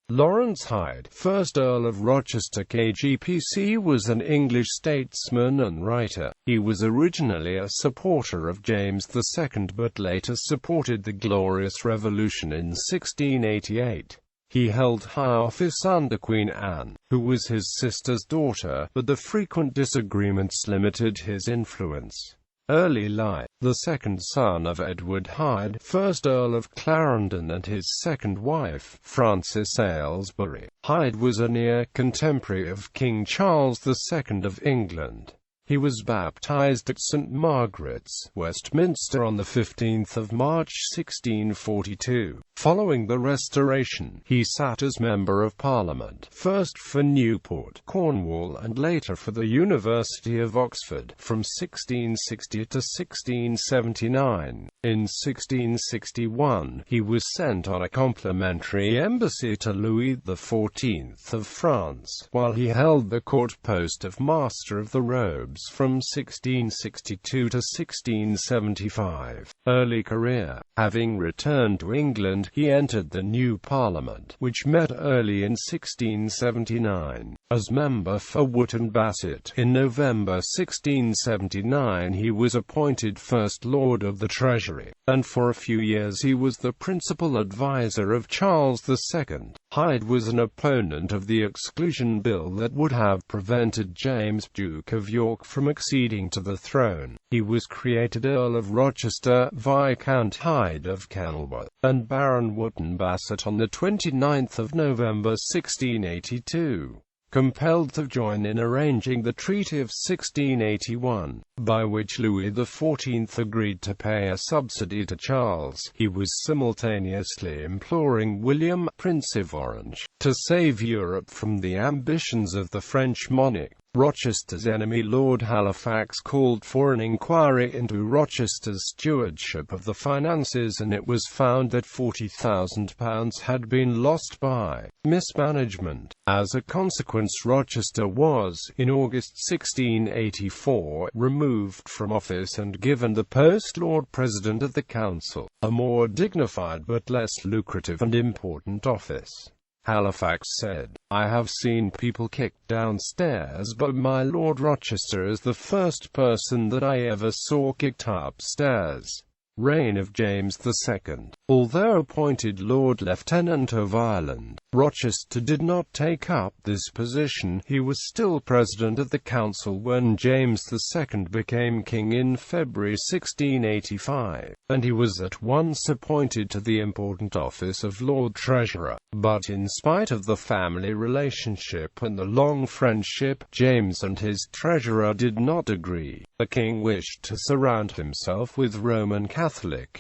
Laurence Hyde, 1st Earl of Rochester KGPC, was an English statesman and writer. He was originally a supporter of James II but later supported the Glorious Revolution in 1688. He held high office under Queen Anne, who was his sister's daughter, but the frequent disagreements limited his influence. Early life: the second son of Edward Hyde, 1st Earl of Clarendon, and his second wife, Frances Aylesbury. Hyde was a near contemporary of King Charles II of England. He was baptized at St. Margaret's, Westminster on 15 March 1642. Following the Restoration, he sat as Member of Parliament, first for Newport, Cornwall, and later for the University of Oxford, from 1660 to 1679. In 1661, he was sent on a complimentary embassy to Louis XIV of France, while he held the court post of Master of the Robes from 1662 to 1675. Early career: having returned to England, he entered the new Parliament, which met early in 1679, as member for Wootton Bassett. In November 1679 he was appointed First Lord of the Treasury, and for a few years he was the principal advisor of Charles II. Hyde was an opponent of the Exclusion Bill that would have prevented James, Duke of York, from acceding to the throne. He was created Earl of Rochester, Viscount Hyde of Kenilworth, and Baron Wootton Bassett on 29 November 1682. Compelled to join in arranging the Treaty of 1681, by which Louis XIV agreed to pay a subsidy to Charles, he was simultaneously imploring William, Prince of Orange, to save Europe from the ambitions of the French monarch. Rochester's enemy Lord Halifax called for an inquiry into Rochester's stewardship of the finances, and it was found that £40,000 had been lost by mismanagement. As a consequence, Rochester was, in August 1684, removed from office and given the post Lord President of the Council, a more dignified but less lucrative and important office. Halifax said, "I have seen people kicked downstairs, but my Lord Rochester is the first person that I ever saw kicked upstairs." Reign of James II. Although appointed Lord Lieutenant of Ireland, Rochester did not take up this position. He was still President of the Council when James II became king in February 1685, and he was at once appointed to the important office of Lord Treasurer. But in spite of the family relationship and the long friendship, James and his treasurer did not agree. The king wished to surround himself with Roman Catholic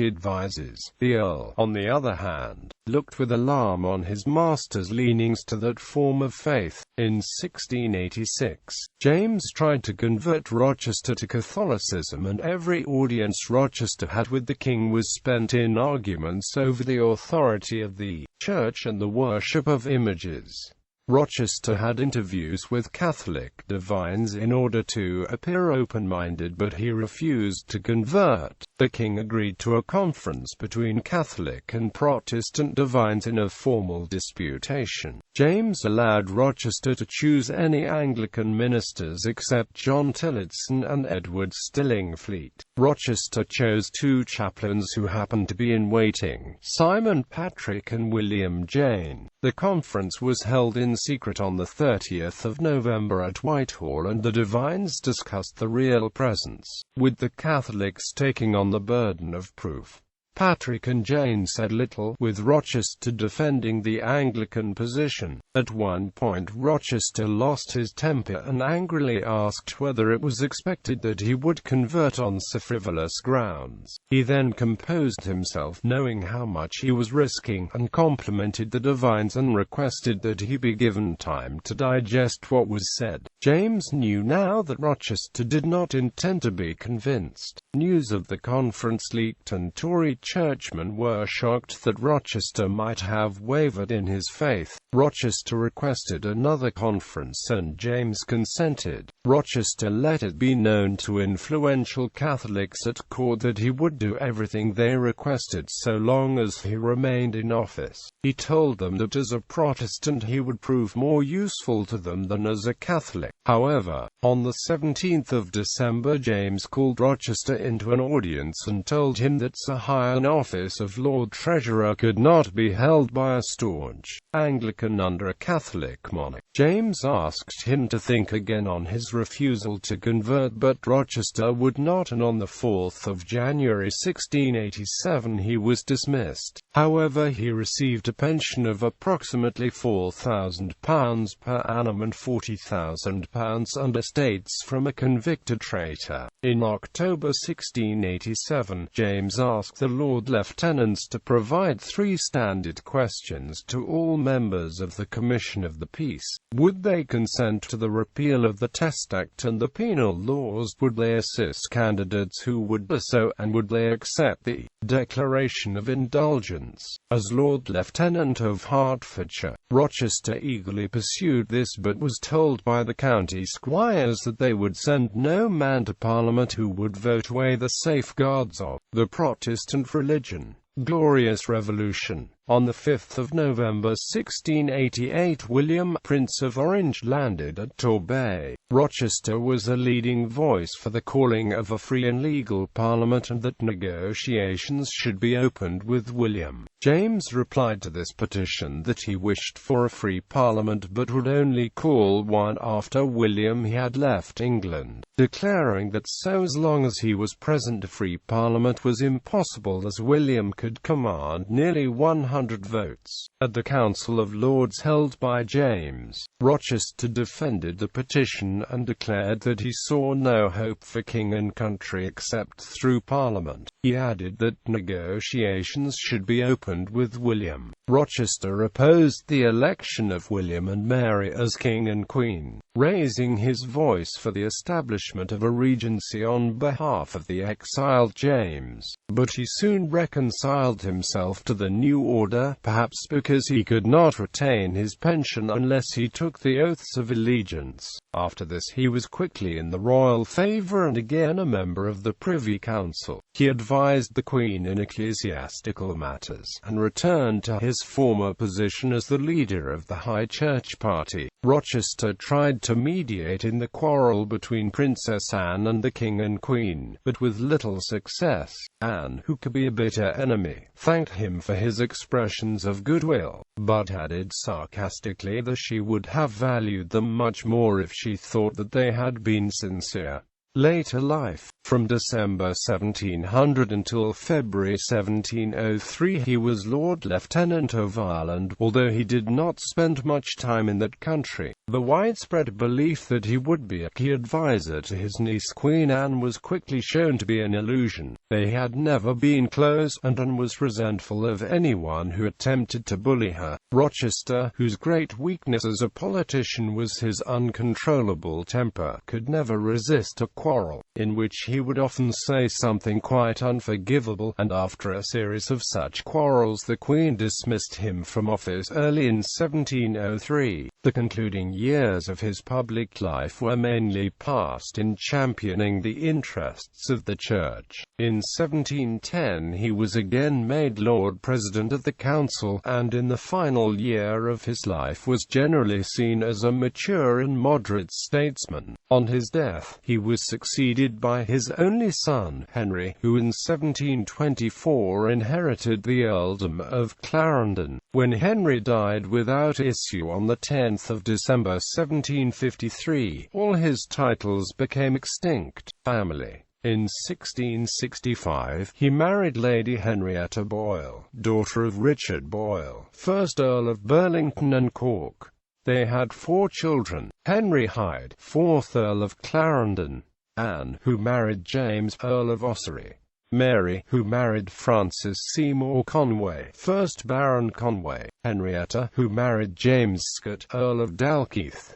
advisers. The Earl, on the other hand, looked with alarm on his master's leanings to that form of faith. In 1686, James tried to convert Rochester to Catholicism, and every audience Rochester had with the king was spent in arguments over the authority of the Church and the worship of images. Rochester had interviews with Catholic divines in order to appear open-minded, but he refused to convert. The king agreed to a conference between Catholic and Protestant divines in a formal disputation. James allowed Rochester to choose any Anglican ministers except John Tillotson and Edward Stillingfleet. Rochester chose two chaplains who happened to be in waiting, Simon Patrick and William Jane. The conference was held in secret on 30 November at Whitehall, and the divines discussed the real presence, with the Catholics taking on the burden of proof. Patrick and Jane said little, with Rochester defending the Anglican position. At one point Rochester lost his temper and angrily asked whether it was expected that he would convert on so frivolous grounds. He then composed himself, knowing how much he was risking, and complimented the divines and requested that he be given time to digest what was said. James knew now that Rochester did not intend to be convinced. News of the conference leaked, and Tory churchmen were shocked that Rochester might have wavered in his faith. Rochester requested another conference and James consented. Rochester let it be known to influential Catholics at court that he would do everything they requested so long as he remained in office. He told them that as a Protestant he would prove more useful to them than as a Catholic. However, on the 17th of December James called Rochester into an audience and told him that so high an office of Lord Treasurer could not be held by a staunch Anglican under a Catholic monarch. James asked him to think again on his refusal to convert, but Rochester would not, and on the 4th of January 1687 he was dismissed. However, he received a pension of approximately £4,000 per annum and £40,000 under estates from a convicted traitor. In October 1687, James asked the Lord Lieutenants to provide 3 standard questions to all members of the Commission of the Peace. Would they consent to the repeal of the Test Act and the penal laws? Would they assist candidates who would do so? And would they accept the Declaration of Indulgence? As Lord Lieutenant of Hertfordshire, Rochester eagerly pursued this, but was told by the county squires that they would send no man to Parliament who would vote away the safeguards of the Protestant religion. Glorious Revolution. On the 5th of November 1688, William, Prince of Orange, landed at Torbay. Rochester was a leading voice for the calling of a free and legal parliament and that negotiations should be opened with William. James replied to this petition that he wished for a free parliament but would only call one after William had left England, declaring that so long as he was present a free parliament was impossible as William could command nearly 100 votes. At the Council of Lords held by James, Rochester defended the petition and declared that he saw no hope for king and country except through Parliament. He added that negotiations should be opened with William. Rochester opposed the election of William and Mary as king and queen, raising his voice for the establishment of a regency on behalf of the exiled James. But he soon reconciled himself to the new order, perhaps because he could not retain his pension unless he took the oaths of allegiance. After this he was quickly in the royal favour and again a member of the Privy Council. He advised the Queen in ecclesiastical matters, and returned to his former position as the leader of the High Church party. Rochester tried to mediate in the quarrel between Princess Anne and the King and Queen, but with little success. Anne, who could be a bitter enemy, thanked him for his expressions of goodwill, but added sarcastically that she would have valued them much more if she thought that they had been sincere. Later life. From December 1700 until February 1703 he was Lord Lieutenant of Ireland, although he did not spend much time in that country. The widespread belief that he would be a key advisor to his niece Queen Anne was quickly shown to be an illusion. They had never been close, and Anne was resentful of anyone who attempted to bully her. Rochester, whose great weakness as a politician was his uncontrollable temper, could never resist a quarrel, in which he would often say something quite unforgivable, and after a series of such quarrels the Queen dismissed him from office early in 1703. The concluding years of his public life were mainly passed in championing the interests of the Church. In 1710 he was again made Lord President of the Council, and in the final year of his life was generally seen as a mature and moderate statesman. On his death, he was succeeded by his only son, Henry, who in 1724 inherited the earldom of Clarendon. When Henry died without issue on the 10th of December 1753, all his titles became extinct. Family. In 1665, he married Lady Henrietta Boyle, daughter of Richard Boyle, 1st Earl of Burlington and Cork. They had 4 children: Henry Hyde, 4th Earl of Clarendon; Anne, who married James, Earl of Ossory; Mary, who married Francis Seymour Conway, 1st Baron Conway; Henrietta, who married James Scott, Earl of Dalkeith.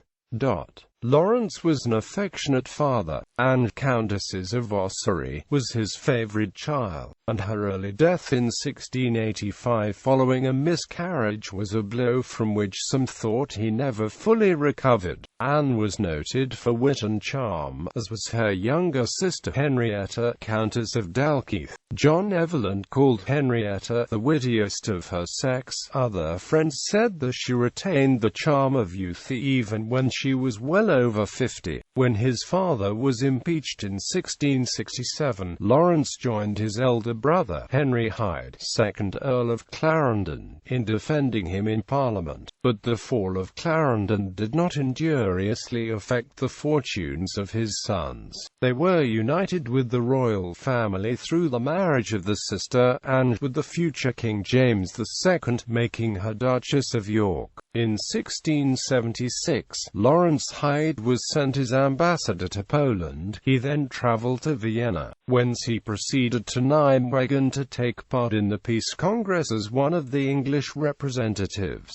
Laurence was an affectionate father, and Countess of Ossory was his favourite child, and her early death in 1685 following a miscarriage was a blow from which some thought he never fully recovered. Anne was noted for wit and charm, as was her younger sister Henrietta, Countess of Dalkeith. John Evelyn called Henrietta the wittiest of her sex. Other friends said that she retained the charm of youth even when she was well over 50. When his father was impeached in 1667, Laurence joined his elder brother, Henry Hyde, 2nd Earl of Clarendon, in defending him in Parliament. But the fall of Clarendon did not injuriously affect the fortunes of his sons. They were united with the royal family through the marriage of the sister, and with the future King James II, making her Duchess of York. In 1676, Laurence Hyde was sent as ambassador to Poland. He then travelled to Vienna, whence he proceeded to Nijmegen to take part in the Peace Congress as one of the English representatives.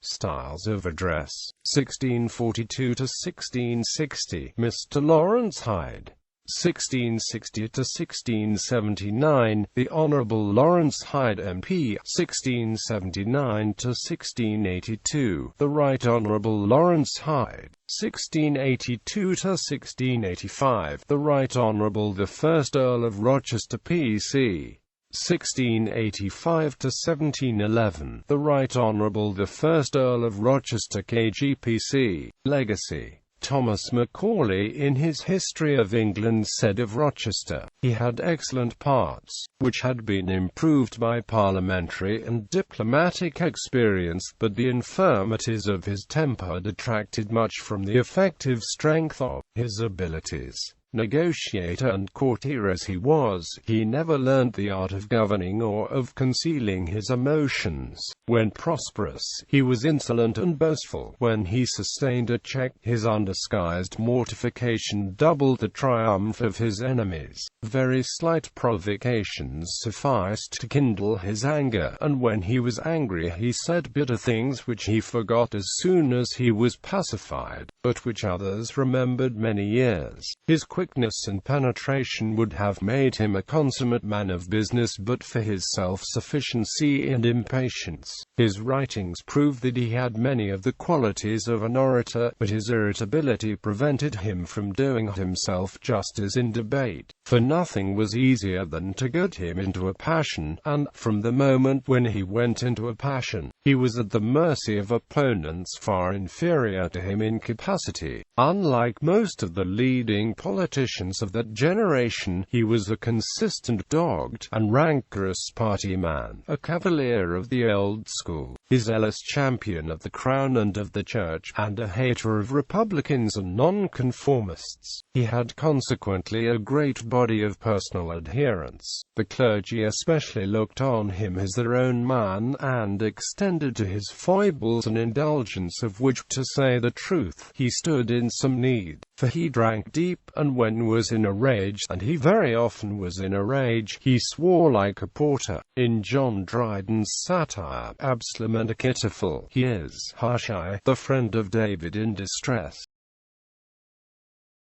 Styles of address, 1642 to 1660. Mr. Laurence Hyde. 1660 to 1679, the Honourable Laurence Hyde MP, 1679 to 1682, the Right Honourable Laurence Hyde, 1682 to 1685, the Right Honourable the First Earl of Rochester PC, 1685 to 1711, the Right Honourable the First Earl of Rochester KGPC. Legacy. Thomas Macaulay in his History of England said of Rochester, he had excellent parts, which had been improved by parliamentary and diplomatic experience, but the infirmities of his temper detracted much from the effective strength of his abilities. Negotiator and courtier as he was, he never learnt the art of governing or of concealing his emotions. When prosperous, he was insolent and boastful. When he sustained a check, his undisguised mortification doubled the triumph of his enemies. Very slight provocations sufficed to kindle his anger, and when he was angry he said bitter things which he forgot as soon as he was pacified, but which others remembered many years. His quickness and penetration would have made him a consummate man of business but for his self-sufficiency and impatience. His writings prove that he had many of the qualities of an orator, but his irritability prevented him from doing himself justice in debate, for nothing was easier than to get him into a passion, and, from the moment when he went into a passion, he was at the mercy of opponents far inferior to him in capacity. Unlike most of the leading politicians of that generation, he was a consistent, dogged, and rancorous party man, a cavalier of the old school, a zealous champion of the crown and of the church, and a hater of republicans and nonconformists. He had consequently a great body of personal adherents. The clergy especially looked on him as their own man, and extended to his foibles an indulgence of which, to say the truth, he stood in some need, for he drank deep, and when was in a rage, and he very often was in a rage, he swore like a porter. In John Dryden's satire, Absalom and Achitophel, he is Hushai, the friend of David in distress.